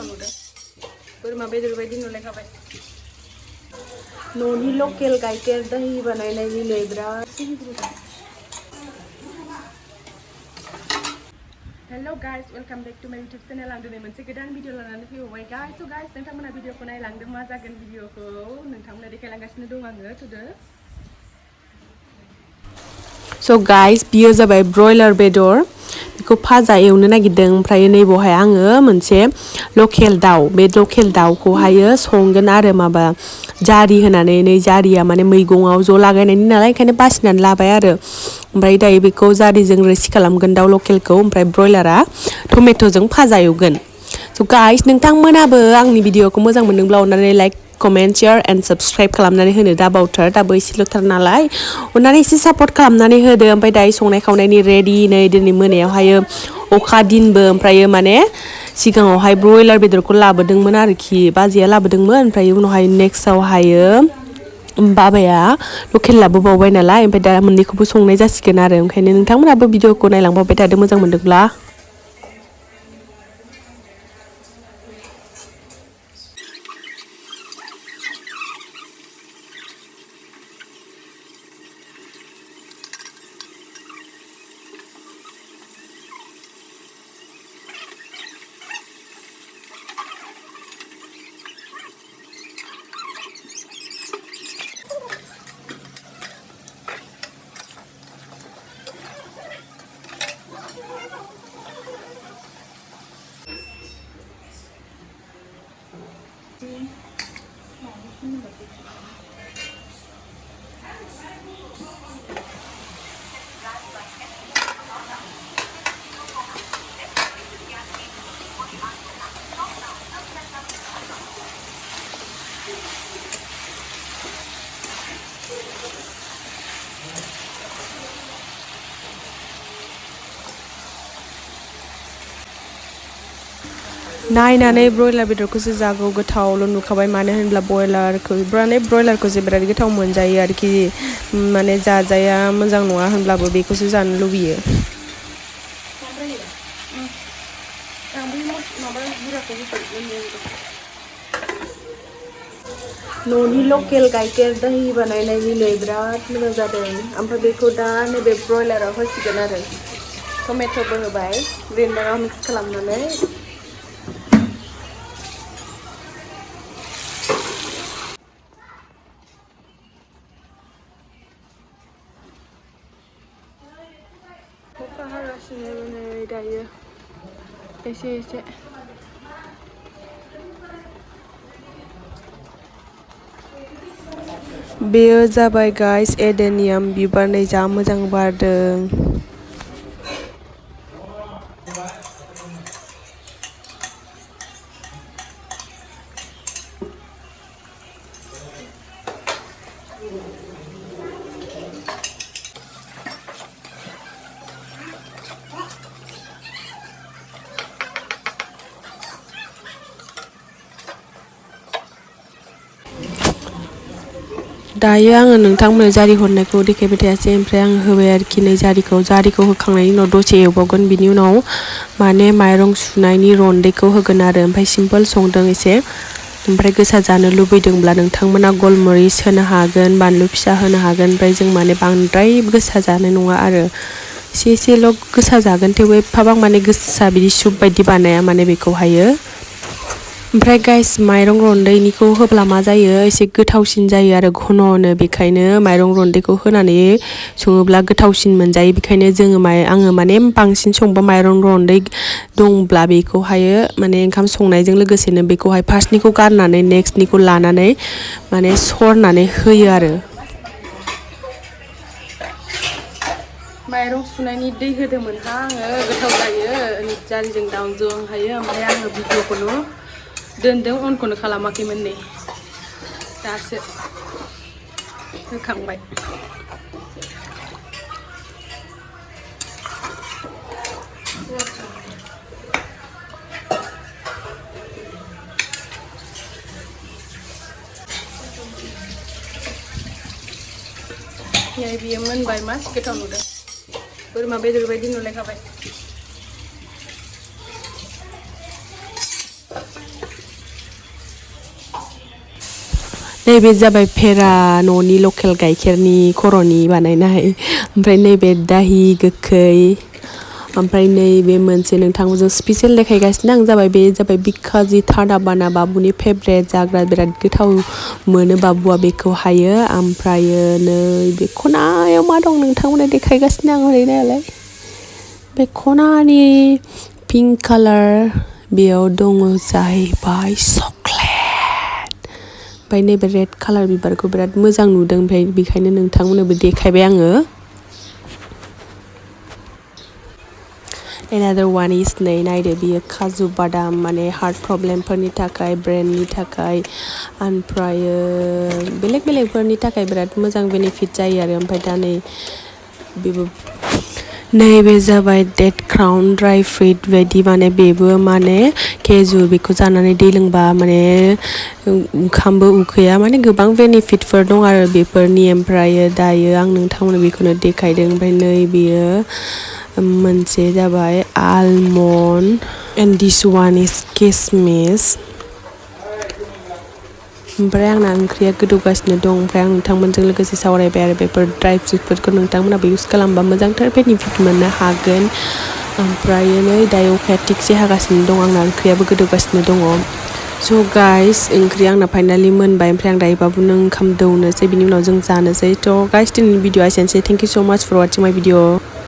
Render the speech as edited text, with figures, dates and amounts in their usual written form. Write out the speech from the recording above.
नुदों बोरमा बेदर बायदि नुलायखाबाय न'नि लकेल गाइखेर दही बानायनायनि नै बिराद hello guys welcome back to my YouTube channel आं दिनै मोनसे गोदान भिडिअ लानानै फैबाय गाइस सो गाइस नोंथांमोना भिडिअखौ नायलांदों मा जागोन भिडिअखौ नोंथांमोना देखायलांगासिनो दं आङो थुदो सो गाइस बियो जाबाय ब्रयलार बेदर बेखौ फाजा एवनो नागिरदों ओमफ्राय नै बहाय आङो मोनसे लकेल दाउ बे लकेल दाउखौहाय संगोन आरो माबा जारि होनानै नै जारिया माने मैगङाव ज' लागायनायनि नालाय ओंखायनो बासिनानै लाबाय आरो ओमफ्राय दायो बेखौ जारिजों रोसि खालामगोन दाउ लकेलखौ ओमफ्राय ब्रयलारा टमेट'जों फाजा एवगोन स' गाइस नोंथांमोनाबो आंनि भिडिअखौ मोजां मोनदोंब्ला अननानै like comment share and subscribe खालामनानै होनो दा बावथार दाबो एसेल'थार नालाय अननानै एसे सापर्ट खालामनानै होदो ओमफ्राय दायो संनाय खावनायनि रेडि नै दिनै मोनायावहाय अखा दिनबो ओमफ्रायो माने सिगाङावहाय ब्रयलार बेदरखौ लाबोदोंमोन आरोखि बाजैया लाबोदोंमोन ओमफ्राय उनावहाय नेक्स्टआवहायो बाबाया लकेल लाबोबावबाय नालाय ओमफ्राय दा मोननैखौबो संनाय जासिगोन आरो ओंखायनो नोंथांमोनाबो भिडिअखौ नायलांबाय थादो मोजां मोनदोंब्ला नायनानै ब्रयलार बेदरखौसो जागौ गोथावल' नुखाबाय मानो होनब्ला ब्रयलारखौसो बिराद गोथाव मोनजायो आरोखि माने जाजाया मोजां नङा होनब्लाबो बेखौसो जानो लुबैयो न'नि लकेल गाइखेर दही बानायनायनि नै बिराद मोजां जादों ओमफ्राय बेखौ दा नैबे ब्रयलाराव होसिगोन आरो टमेट'बो होबाय ग्रेन्डाराव मिक्स खालामनानै अखा हागासिनो नै दायो एसे एसे बेयो जाबाय गाइस एडेनियाम बिबार नै जा मोजां बारदों दायो आङो नोंथांमोननो जारि हरनायखौ देखायबाय थायासै ओमफ्राय आङो होबाय आरोखि नै जारिखौ होखांनायनि उनाव दसे एवबावगोन बिनि उनाव माने माइरं सुनायनि रन्दैखौ होगोन आरो ओमफ्राय सिम्पोल संदों एसे ओमफ्राय गोसा जानो लुबैदोंब्ला नोंथांमोना गलमरिस होनो हागोन बानलु फिसा होनो हागोन ओमफ्राय जों माने बांद्राय गोसा जानाय नङा आरो एसे एसेल' गोसा जागोन थेवबो एफाबां माने गोसा बिदि सुप बायदि बानाया माने बेखौहायो ओमफ्राय गाइस माइरं रन्दैनिखौ होब्ला मा जायो एसे गोथावसिन जायो आरो घन'नो बेखायनो माइरं रन्दैखौ होनानै सङोब्ला गोथावसिन मोनजायो बेखायनो आङो माने बांसिन संबा माइरं रन्दै दंब्ला बेखौहायो माने ओंखाम संनायजों लोगोसेनो बेखौहाय फार्स्टनिखौ गारनानै नेक्स्टनिखौ लानानै माने सरनानै होयो आरो माइरं सुनायनि दै होदोंमोनहा आङो गोथाव जायो जारिजों दाउजों हायो ओमफ्राय आङो भिडिअखौनो दोनदों अनखौनो खालामाखैमोन नै दासो होखांबाय बियो मोनबाय मास गोथाव नुदों बोरमा बेदर बायदि नुलायखाबाय नैबे जाबाय पेरा न'नि लकेल गाइखेरनि खर'नि बानायनाय ओमफ्राय नैबे दाहि गोखै ओमफ्राय नैबे मोनसे नोंथांमोनजों स्पेशल देखायगासिनो आं जाबाय बे जाबाय बिखाजि थादा बाना बाबुनि फेभरेट जाग्रा बिराद गोथाव मोनो बाबुआ बेखौ हायो ओमफ्रायो नैबे खनायाव मा दं नोंथांमोना देखायगासिनो आं ओरै नालाय बे खनानि पिंक कालार बेयाव दङ जाहैबाय चकलेट ओमफ्राय नैबे रेड कालार बिबारखौ बिराद मोजां नुदों ओमफ्राय बेखायनो नोंथांमोननोबो देखायबाय आङो Another one is नै नायदो बियो काजु बादाम माने हार्ट प्रब्लेमफोरनि थाखाय ब्रेननि थाखाय ओमफ्रायो बेलेग बेलेगफोरनि थाखाय बिराद मोजां बेनिफिट जायो आरो ओमफ्राय दा नै बेबो नैबे जाबाय डेट क्राउन ड्राई फ्रुइट बायदि माने बेबो माने खेजुर बेखौ जानानै दै लोंबा माने ओंखामबो उखैया माने गोबां बेनिफिटफोर दं आरो बेफोरनि ओमफ्रायो दायो आं नोंथांमोननो बेखौनो देखायदों ओमफ्राय नै बेयो मोनसे जाबाय almond and this one is किसमिस ओमफ्राय आंना ओंख्रिया गोदौगासिनो दं ओमफ्राय आं नोंथांमोनजों लोगोसे सावरायबाय आरो बेफोर ड्राई फ्रुइटफोरखौ नोंथांमोनाबो इउज खालामबा मोजांथार बेनिफिट मोननो हागोन ओमफ्रायो नै दायो अखाया थिगसे हागासिनो दं आंना ओंख्रियाबो गोदौगासिनो दङ स' गाइस ओंख्रिया आंना फाइनालि मोनबाय ओमफ्राय आं दायो बाबुनो ओंखाम दौनोसै बिनि उनाव जों जानोसै थ' गाइस दिनैनि भिडिअ'आ एसेनोसै थेंक इउ स' माच फर वाचिं माय भिडिअ